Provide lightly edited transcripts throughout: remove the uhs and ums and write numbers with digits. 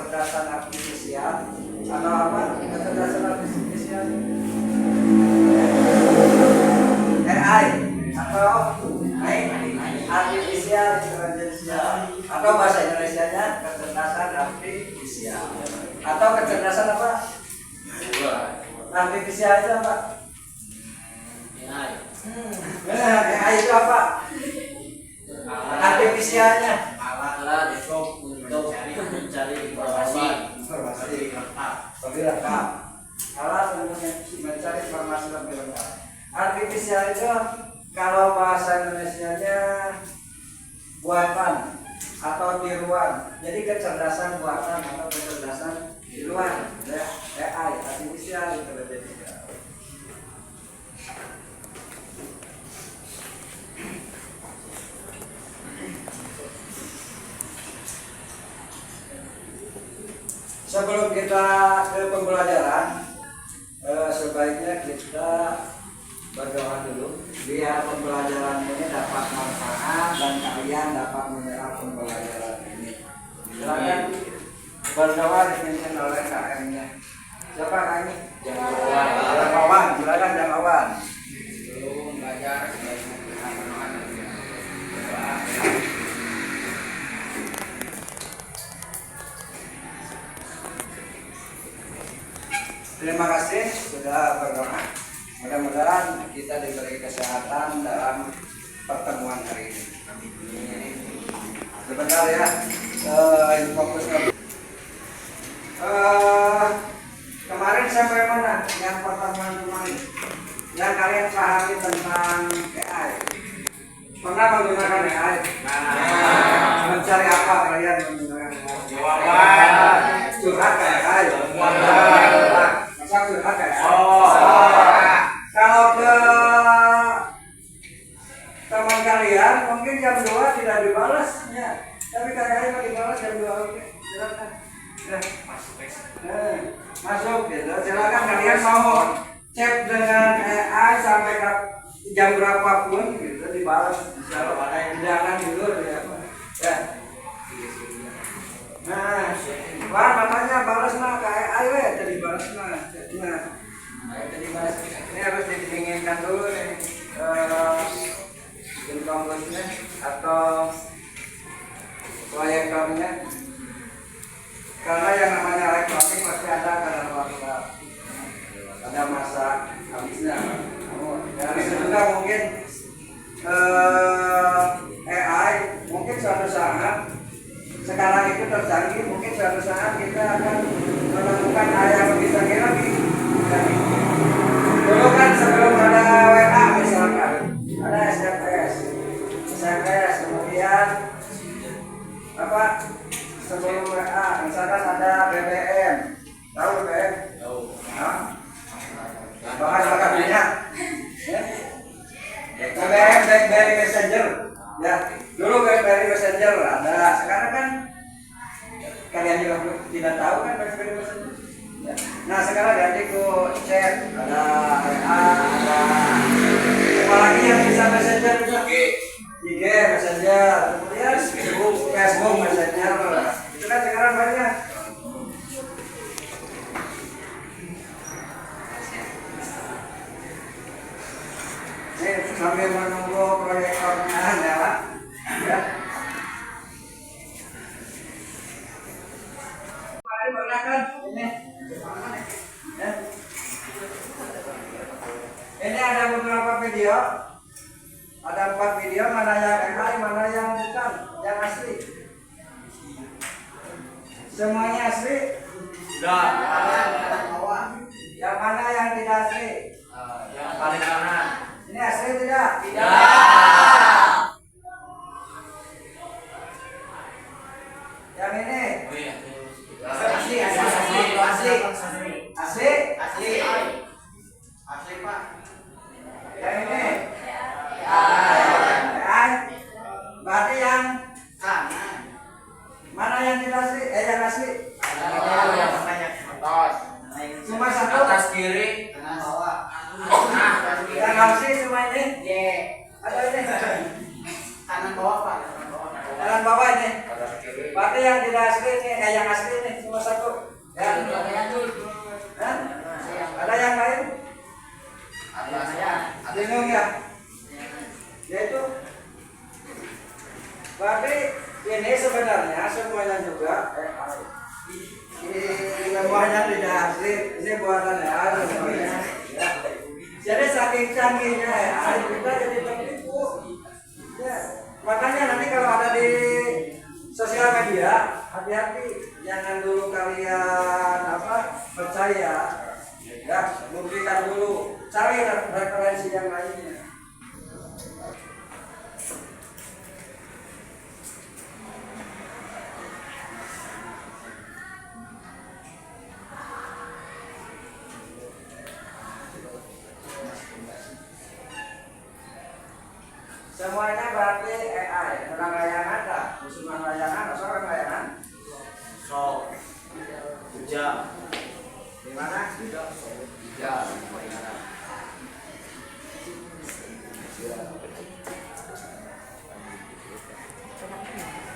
kecerdasan artifisial atau apa? Kecerdasan artifisial AI atau artificial intelligence atau bahasa Indonesianya kecerdasan artifisial atau kecerdasan apa? Artifisial itu apa? AI itu apa? Artifisialnya alat untuk mencari informasi lebih lengkap. Alat untuk mencari informasi lebih lengkap. Artifisial itu kalau bahasa Indonesianya buatan atau tiruan. Jadi kecerdasan buatan atau kecerdasan tiruan. Ya, AI, artifisial intelligence. Sebelum kita ke pembelajaran, sebaiknya kita berdoa dulu biar pembelajaran ini dapat manfaat dan kalian dapat menyerap pembelajaran ini. Silakan berdoa dipimpin oleh KM-nya. Siapa KM? Jamawan. Silakan Jamawan. sebelum belajar sebaiknya kita berdoa dan berdoa. Terima kasih sudah berdoa. Mudah-mudahan kita diberi kesehatan dalam pertemuan hari ini. Sebentar ya, ini fokus ke kemarin sampai mana? Yang pertemuan kemarin, yang kalian pahami tentang AI. Pernah menggunakan AI? Mencari apa kalian menggunakan AI? Jawaban. Curhat kayak AI. Masa curhat kayak AI? Kalau ke teman kalian mungkin jam 2 tidak dibalas ya. Tapi kalian mau dibalas jam 2, oke. Silakan. Ya. Masuk gitu. Silakan kalian mau chat dengan AI sampai ke jam berapapun gitu dibalas. Kalau ada yang jangan tidur ya. Ya. Nah, wah namanya balas mah ke AI we, jadi balas mah. Jadi balas. Ini harus didinginkan dulu nih. Infokusnya atau proyektornya. Karena yang namanya elektronik pasti ada kadar waktu, ada masa habisnya. Dari sebentar mungkin AI mungkin suatu saat sekarang itu tercanggih, mungkin suatu saat kita akan menemukan hal yang lebih canggih lagi. Dulu kan sebelum ada WA misalkan ada SMS, kemudian apa? Sebelum WA, misalkan ada BBM, tahu BBM? Tahu. Bahkan banyak. BBM, BlackBerry Messenger, ya. Dulu BlackBerry Messenger ada, sekarang kan kalian juga tidak tahu kan BlackBerry Messenger. Ya. Nah sekarang ganti ke chat, ada WA, ada apa lagi yang bisa Messenger juga? IG Messenger, kemudian Facebook Messenger, itu kan sekarang banyak. Nih sambil menunggu proyektornya nyala, ya. Mari pernah kan ini, ya. Ini ada beberapa video. Ada 4 video, mana yang AI, mana yang bukan, yang asli. Semuanya asli? Sudah. Yang mana yang tidak asli? Yang paling kanan. Ini asli tidak? Tidak. Yang ini? Oh iya. Asli. Asli, Pak. Yang ini? Berarti yang kanan. Mana yang tidak asli? Yang asli? Cuma satu. Atas kiri. Kanan bawah. Yang asli cuma ini? Atau ini? Kanan bawah Pak. Kanan bawah ini. Atas kiri. Berarti yang tidak asli ini, yang asli ini. cuma satu. Ya. Hah? Ada yang lain? Ada saya. Bingung ya? Ya itu. Berarti ini sebenarnya semuanya juga semuanya tidak asli, ini buatan AI semuanya. Ya. Jadi saking canggihnya AI kita jadi tertipu. Ya. Makanya nanti kalau ada di sosial media, hati-hati, jangan dulu kalian percaya, ya, buktikan dulu, cari referensi yang lainnya. Semuanya berarti AI, orang layangan tak? Musuhan layangan, seorang layangan? So, jam. Di mana? Tiga.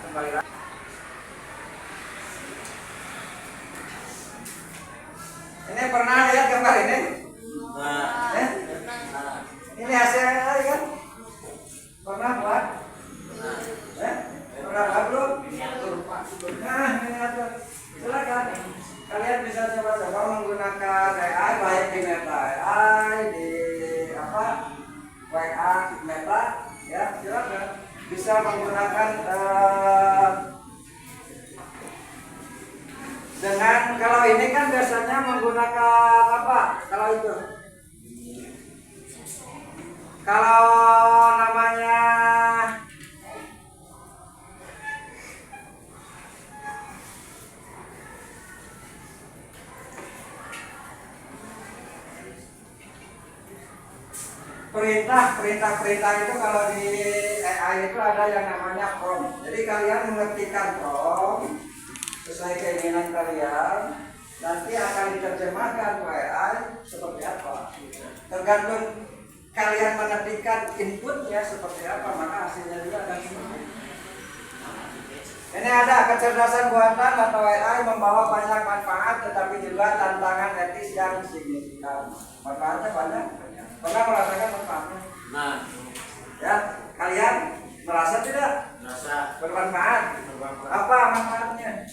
Kembali lagi. Ini pernah lihat gambar ini? Nah, Eh? Ini hasilnya tadi kan? Pernah buat? Eh? Pernah buat belum? Nah, ini ada. Silakan. Kalian bisa coba-coba menggunakan AI baik di Meta AI, di WA Meta, ya silakan. Bisa menggunakan dengan kalau ini kan biasanya menggunakan apa? Kalau itu. Kalau namanya perintah itu kalau di AI itu ada yang namanya prompt. Jadi kalian mengetikkan prompt sesuai keinginan kalian, nanti akan diterjemahkan ke AI seperti apa. Tergantung kalian mengetikkan inputnya seperti apa, maka hasilnya juga akan seperti itu. Ini ada kecerdasan buatan atau AI membawa banyak manfaat, tetapi juga tantangan etis yang signifikan. Manfaatnya banyak. Pernah merasakan manfaatnya? nah, Ya, kalian merasa tidak rasa bermanfaat? Apa manfaatnya?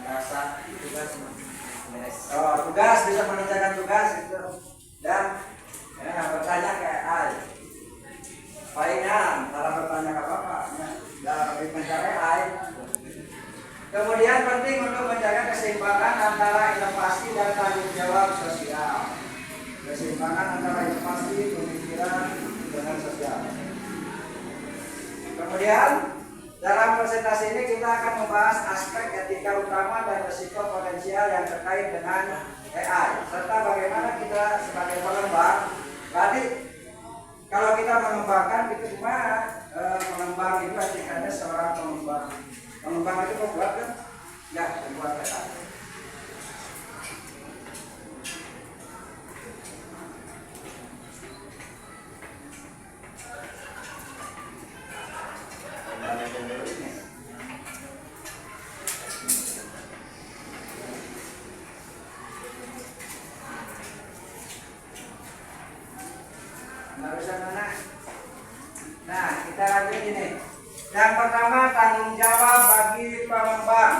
rasa tugas beres. Oh, tugas, bisa mengerjakan tugas itu. Dan bertanya ke AI. Baiknya, cara bertanya ke apa? Dari mencari AI. Kemudian penting untuk menjaga keseimbangan antara inovasi dan tanggung jawab sosial. Keseimbangan antara inovasi, pemikiran dengan sosial. Kemudian dalam presentasi ini kita akan membahas aspek etika utama dan risiko potensial yang terkait dengan AI, serta bagaimana kita sebagai pengembang. Tadi kalau kita mengembangkan itu cuma mengembang itu etikanya seorang pengembang. Pengembang itu membuat kan? Ya, membuat AI. Nah, kita lanjut ini. Yang pertama, tanggung jawab bagi pengembang.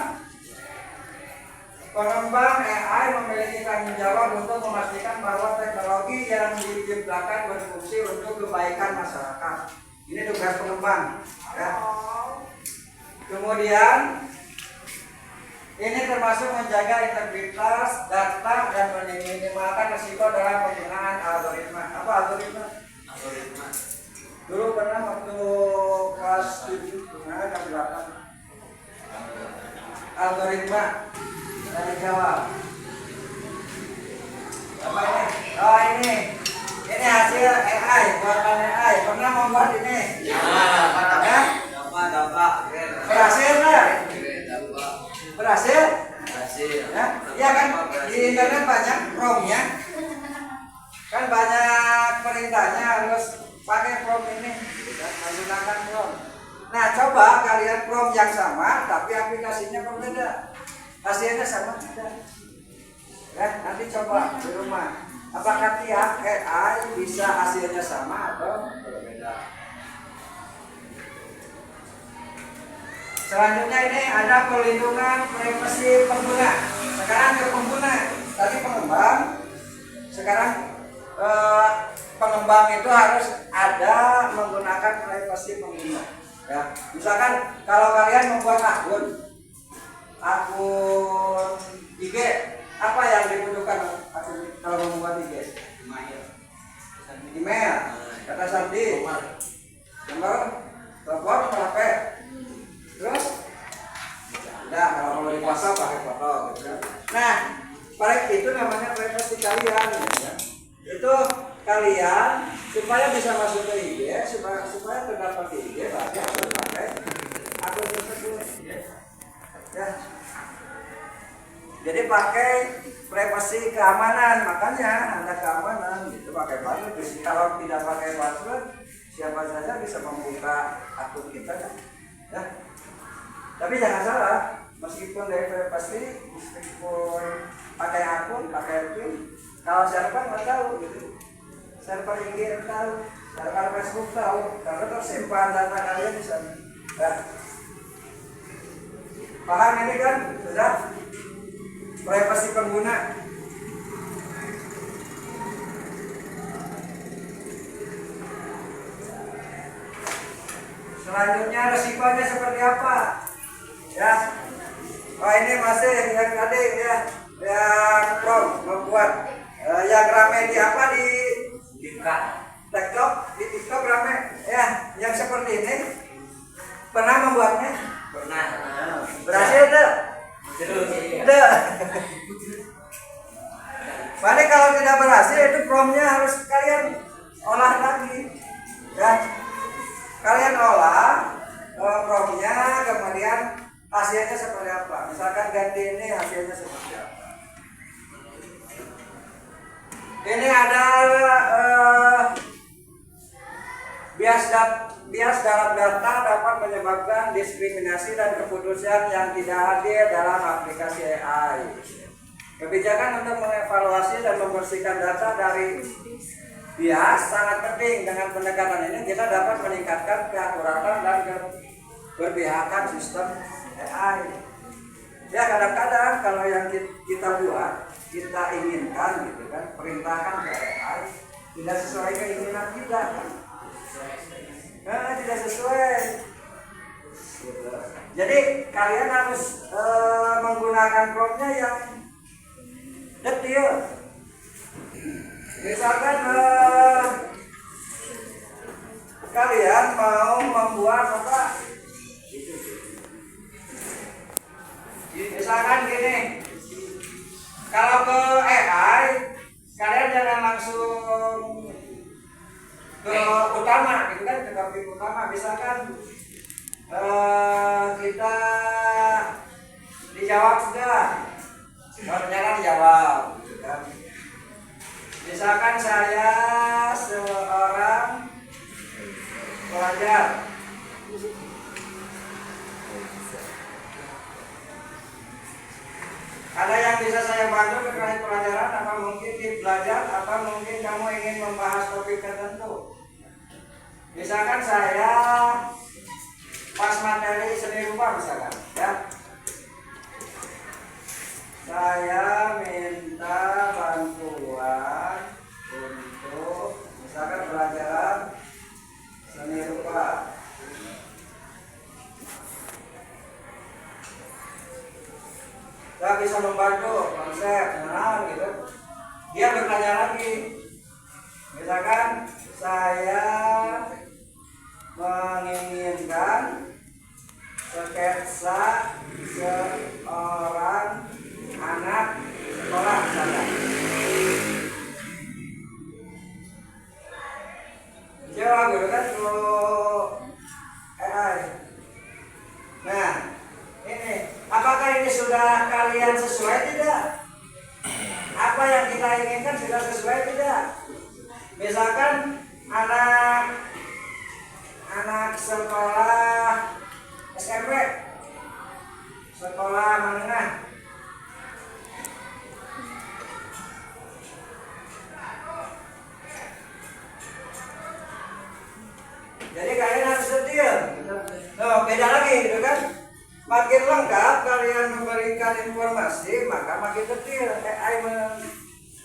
Pengembang AI memiliki tanggung jawab untuk memastikan bahwa teknologi yang diciptakan berfungsi untuk kebaikan masyarakat. Ini tugas pengembang. Ya. Kemudian, ini termasuk menjaga integritas data dan meminimalkan risiko dalam penggunaan algoritma. Apa algoritma? Algoritma. Dulu pernah waktu kelas 7, kelas 8. Algoritma dari Jawa. Apa ini? Oh ini hasil AI, buatan AI. Pernah membuat ini? Ya? Dapat. Berhasil nggak? Berhasil? Berhasil. Ya? Iya kan? Di internet banyak prompt-nya. Kan banyak perintahnya harus pakai prompt ini, menggunakan prompt. Nah, coba kalian prompt yang sama, tapi aplikasinya berbeda. hasilnya sama tidak? Ya, nanti coba di rumah. Apakah tiap AI bisa hasilnya sama atau berbeda? Selanjutnya ini ada perlindungan privasi pengguna. Sekarang ke pengguna, tadi pengembang. Sekarang pengembang itu harus ada menggunakan privasi pengguna. Ya, misalkan kalau kalian membuat akun IG, apa yang dibutuhkan akun kalau membuat IG? Email, kata sandi, nomor telepon, nomor HP. Terus, udah kalau di WhatsApp pakai foto. Gitu. Nah, itu namanya privasi kalian. Ya. Itu kalian supaya bisa masuk ke IG, supaya terdapat di IG, berarti harus pakai akun tersebut. Ya. Jadi pakai privasi keamanan, makanya ada keamanan gitu, pakai password. Kalau tidak pakai password, siapa saja bisa membuka akun kita kan. Ya. Tapi jangan salah, meskipun dari privasi, meskipun pakai akun, pakai PIN, kalau server nggak tahu gitu. Server IG tahu, server Facebook tahu, karena tersimpan data kalian di sana. Ya. Paham ini kan? Sudah? Privasi pengguna. Selanjutnya resikonya seperti apa? Ya. Oh ini masih yang tadi ya, yang Prom membuat yang rame di apa di TikTok, di TikTok rame ya, yang seperti ini pernah membuatnya? Pernah. Berhasil tuh? Terus. Paling kalau tidak berhasil itu promnya harus kalian olah lagi. Ya. Kalian olah promnya, kemudian hasilnya seperti apa. Misalkan ganti ini hasilnya seperti apa. Ini ada bias dalam data dapat menyebabkan diskriminasi dan keputusan yang tidak adil dalam aplikasi AI. Kebijakan untuk mengevaluasi dan membersihkan data dari bias sangat penting. Dengan pendekatan ini kita dapat meningkatkan keakuratan dan keberpihakan sistem AI. Ya kadang-kadang kalau yang kita buat, kita inginkan gitu kan, perintahkan ke AI tidak sesuai keinginan kita kan. Nah, tidak sesuai. Jadi kalian harus menggunakan promptnya yang detail. Misalkan kalian mau membuat apa? Misalkan gini, kalau ke AI, kalian jangan langsung ke utama, gitu kan, ke topik utama. Misalkan kita dijawab sudah, pertanyaan dijawab, gitu kan. Misalkan saya seorang pelajar, ada yang bisa saya bantu terkait pelajaran, apa mungkin di belajar, apa mungkin kamu ingin membahas topik tertentu. Misalkan saya pas materi seni rupa misalkan, ya. Saya minta bantuan untuk misalkan pelajaran seni rupa. Saya bisa membantu konsep, nah gitu. Dia bertanya lagi, misalkan saya menginginkan sketsa seorang anak sekolah misalkan. Jawab gitu kan AI. Nah, ini apakah ini sudah kalian sesuai tidak? Apa yang kita inginkan sudah sesuai tidak? Misalkan anak sekolah SMP, sekolah menengah, informasi maka makin detail AI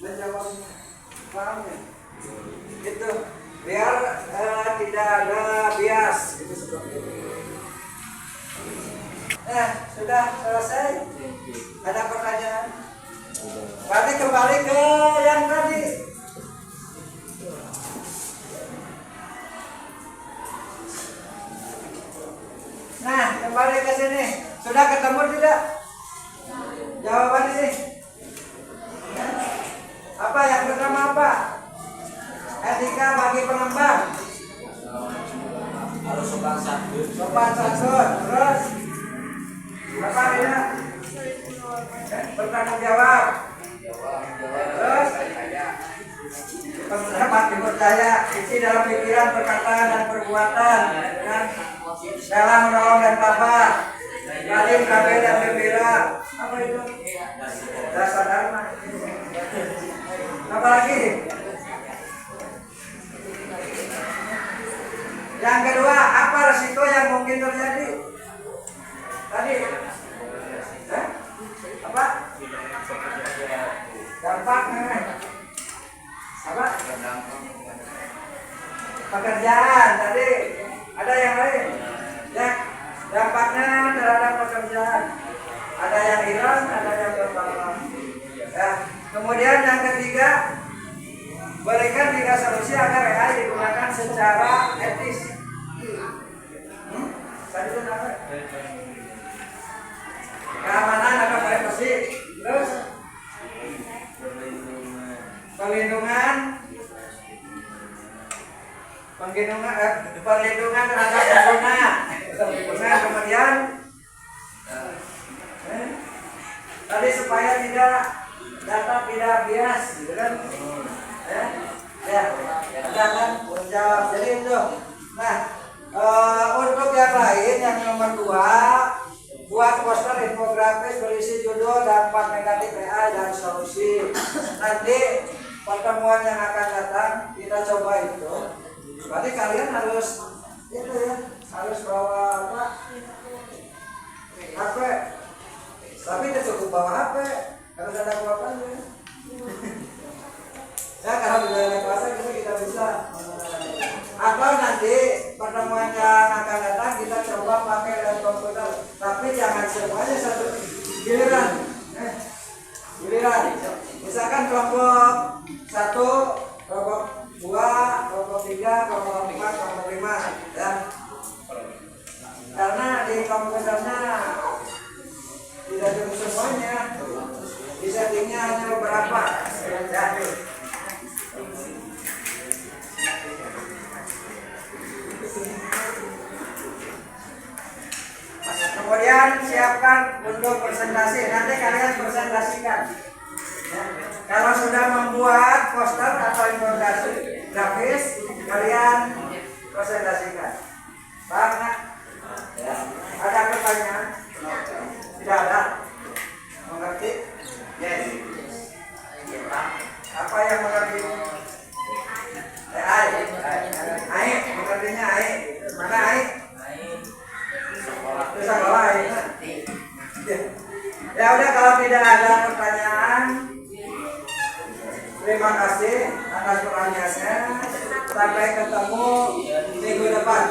menjawabnya. Paham ya? Gitu. Biar tidak ada bias gitu seperti itu. Sudah selesai. Ada pertanyaan? Berarti kembali ke yang tadi. Nah, kembali ke sini. Sudah ketemu tidak? Jawaban ini. Apa yang pertama apa? Etika bagi pengembang. Harus sopan santun. Sopan santun. Terus apa ya? Bertanggung jawab. Terus dapat dipercaya. Isi dalam pikiran, perkataan dan perbuatan. Dan dalam menolong dan tabah. Saling kabeh dan gembira. Apa itu? Dasar dharma. Apa lagi? Yang kedua, apa resiko yang mungkin terjadi? Tadi, apa? Dampaknya, apa? Pekerjaan. Tadi ada yang lain? Ya, dampaknya terhadap pekerjaan. Ada yang hilang, ada yang bertambah. Ya. Kemudian yang ketiga, berikan 3 solusi agar AI digunakan secara etis. Tadi itu apa? Keamanan atau privasi. Terus perlindungan terhadap pengguna. Kemudian tadi supaya data tidak bias, gitu kan? Ya, jangan menjawab. Jadi itu. Nah, untuk yang lain yang nomor 2, buat poster infografis berisi judul dampak negatif AI dan solusi. Nanti pertemuan yang akan datang kita coba itu. Berarti kalian harus itu ya, harus bawa apa? HP. Tapi tidak cukup bawa HP, harus ada kuotanya. Ya kalau tidak ada kuasa kita bisa. Atau nanti pertemuan yang akan datang kita coba pakai dan komputer. Tapi jangan semuanya satu giliran. Giliran. Misalkan kelompok 1, kelompok 2, kelompok 3, kelompok 4, kelompok 5, ya. Karena di komputernya tidak cukup semuanya. Di settingnya hanya beberapa. Ya. Kemudian siapkan untuk presentasi. Nanti kalian presentasikan. Ya. Kalau sudah membuat poster atau infografis grafis, kalian presentasikan. Paham nggak? Ya. Ada pertanyaan? Tidak ada. Mengerti? Yes. Apa yang mengerti? AI. Mengertinya AI. Mana AI? Sekolah ya. Ya udah, kalau tidak ada pertanyaan, terima kasih atas pertanyaannya. Sampai ketemu minggu depan.